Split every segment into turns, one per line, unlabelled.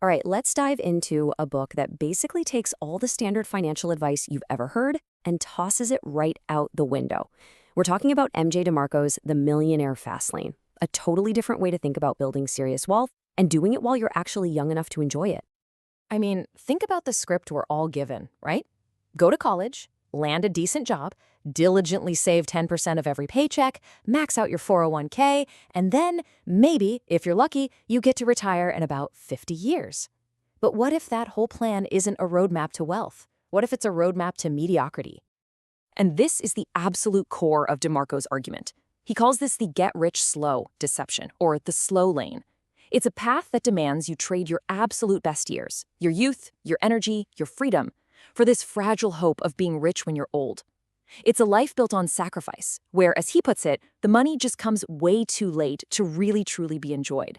All right, let's dive into a book that basically takes all the standard financial advice you've ever heard and tosses it right out the window. We're talking about MJ DeMarco's The Millionaire Fastlane, a totally different way to think about building serious wealth and doing it while you're actually young enough to enjoy it.
I mean, think about the script we're all given, right? Go to college, land a decent job, diligently save 10% of every paycheck, max out your 401k, and then, maybe, if you're lucky, you get to retire in about 50 years. But what if that whole plan isn't a roadmap to wealth? What if it's a roadmap to mediocrity? And this is the absolute core of DeMarco's argument. He calls this the get-rich-slow deception, or the slow lane. It's a path that demands you trade your absolute best years, your youth, your energy, your freedom, for this fragile hope of being rich when you're old. It's a life built on sacrifice, where, as he puts it, the money just comes way too late to really truly be enjoyed.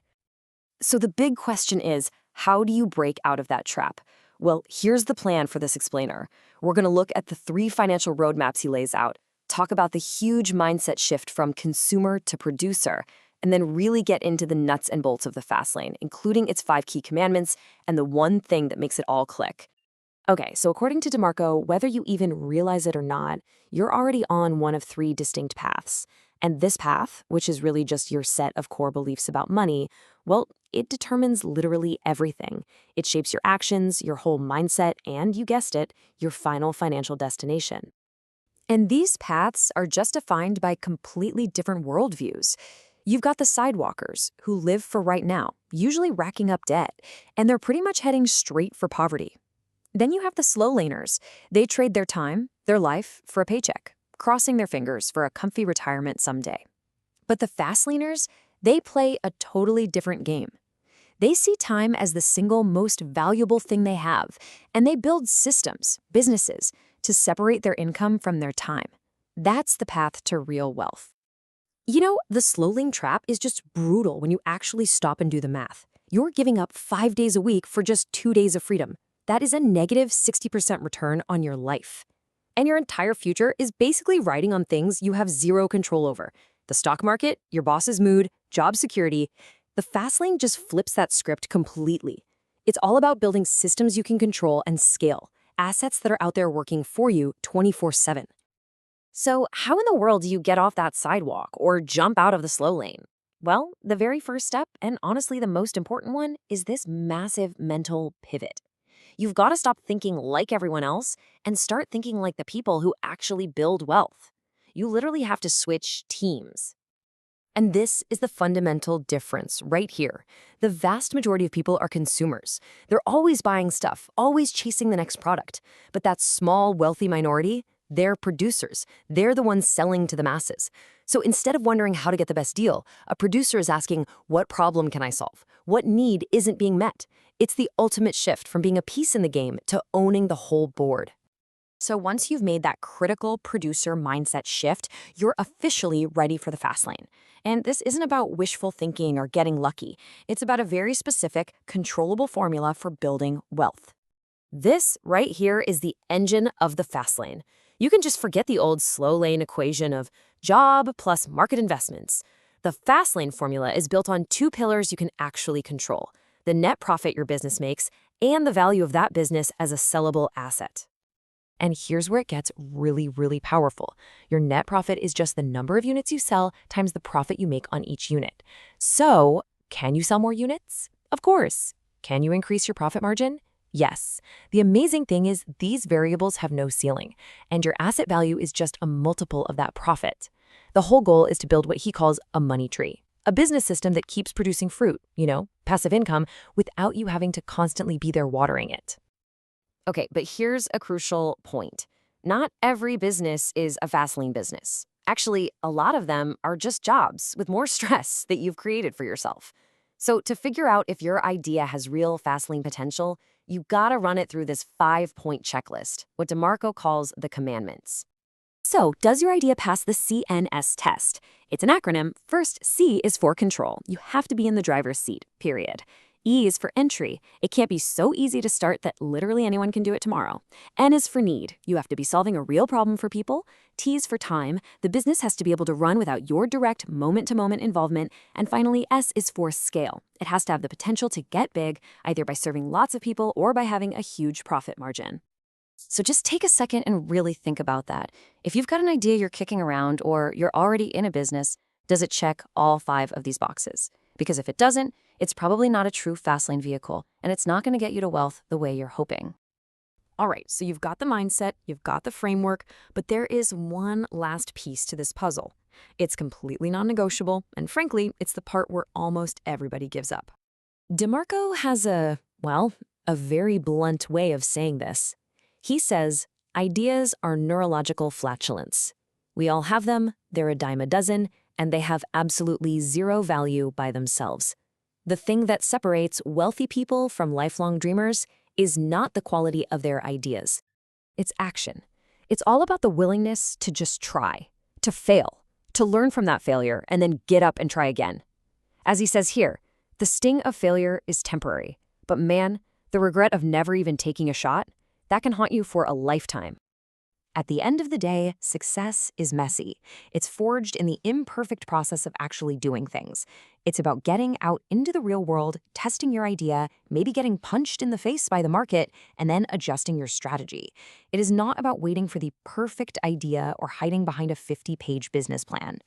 So the big question is, how do you break out of that trap? Well, here's the plan for this explainer. We're going to look at the 3 financial roadmaps he lays out, talk about the huge mindset shift from consumer to producer, and then really get into the nuts and bolts of the fast lane, including its 5 key commandments and the one thing that makes it all click. Okay, so according to DeMarco, whether you even realize it or not, you're already on one of 3 distinct paths. And this path, which is really just your set of core beliefs about money, well, it determines literally everything. It shapes your actions, your whole mindset, and, you guessed it, your final financial destination. And these paths are just defined by completely different worldviews. You've got the sidewalkers, who live for right now, usually racking up debt, and they're pretty much heading straight for poverty. Then you have the slow laners. They trade their time, their life, for a paycheck, crossing their fingers for a comfy retirement someday. But the fast laners, they play a totally different game. They see time as the single most valuable thing they have, and they build systems, businesses, to separate their income from their time. That's the path to real wealth. You know, the slow lane trap is just brutal when you actually stop and do the math. You're giving up 5 days a week for just 2 days of freedom. That is a negative 60% return on your life. And your entire future is basically riding on things you have zero control over. The stock market, your boss's mood, job security. The fast lane just flips that script completely. It's all about building systems you can control and scale, assets that are out there working for you 24/7. So how in the world do you get off that sidewalk or jump out of the slow lane? Well, the very first step, and honestly the most important one, is this massive mental pivot. You've got to stop thinking like everyone else and start thinking like the people who actually build wealth. You literally have to switch teams. And this is the fundamental difference right here. The vast majority of people are consumers. They're always buying stuff, always chasing the next product. But that small, wealthy minority, they're producers. They're the ones selling to the masses. So instead of wondering how to get the best deal, a producer is asking, what problem can I solve? What need isn't being met? It's the ultimate shift from being a piece in the game to owning the whole board. So once you've made that critical producer mindset shift, you're officially ready for the fast lane. And this isn't about wishful thinking or getting lucky. It's about a very specific, controllable formula for building wealth. This right here is the engine of the fast lane. You can just forget the old slow lane equation of job plus market investments. The fast lane formula is built on 2 pillars you can actually control: the net profit your business makes and the value of that business as a sellable asset. And here's where it gets really, really powerful. Your net profit is just the number of units you sell times the profit you make on each unit. So, can you sell more units? Of course. Can you increase your profit margin? Yes. The amazing thing is these variables have no ceiling, and your asset value is just a multiple of that profit. The whole goal is to build what he calls a money tree, a business system that keeps producing fruit, passive income, without you having to constantly be there watering it. Okay, but here's a crucial point. Not every business is a fast lane business. Actually, a lot of them are just jobs with more stress that you've created for yourself. So to figure out if your idea has real fast lane potential, you gotta run it through this 5-point checklist, what DeMarco calls the commandments. So, does your idea pass the CNS test? It's an acronym. First, C is for control. You have to be in the driver's seat, period.
E is for entry. It can't be so easy to start that literally anyone can do it tomorrow. N is for need. You have to be solving a real problem for people. T is for time. The business has to be able to run without your direct moment-to-moment involvement. And finally, S is for scale. It has to have the potential to get big, either by serving lots of people or by having a huge profit margin.
So just take a second and really think about that. If you've got an idea you're kicking around or you're already in a business, does it check all 5 of these boxes? Because if it doesn't, it's probably not a true Fastlane vehicle, and it's not going to get you to wealth the way you're hoping.
All right, so you've got the mindset, you've got the framework, but there is one last piece to this puzzle. It's completely non-negotiable, and frankly, it's the part where almost everybody gives up. DeMarco has a very blunt way of saying this. He says, ideas are neurological flatulence. We all have them, they're a dime a dozen, and they have absolutely zero value by themselves. The thing that separates wealthy people from lifelong dreamers is not the quality of their ideas. It's action. It's all about the willingness to just try, to fail, to learn from that failure, and then get up and try again. As he says here, the sting of failure is temporary, but man, the regret of never even taking a shot, that can haunt you for a lifetime. At the end of the day, success is messy. It's forged in the imperfect process of actually doing things. It's about getting out into the real world, testing your idea, maybe getting punched in the face by the market, and then adjusting your strategy. It is not about waiting for the perfect idea or hiding behind a 50-page business plan.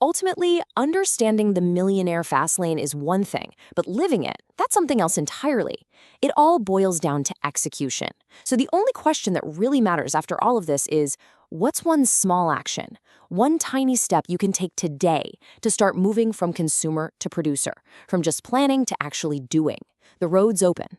Ultimately, understanding the Millionaire Fastlane is one thing, but living it, that's something else entirely. It all boils down to execution. So the only question that really matters after all of this is, what's one small action, one tiny step you can take today to start moving from consumer to producer, from just planning to actually doing? The road's open.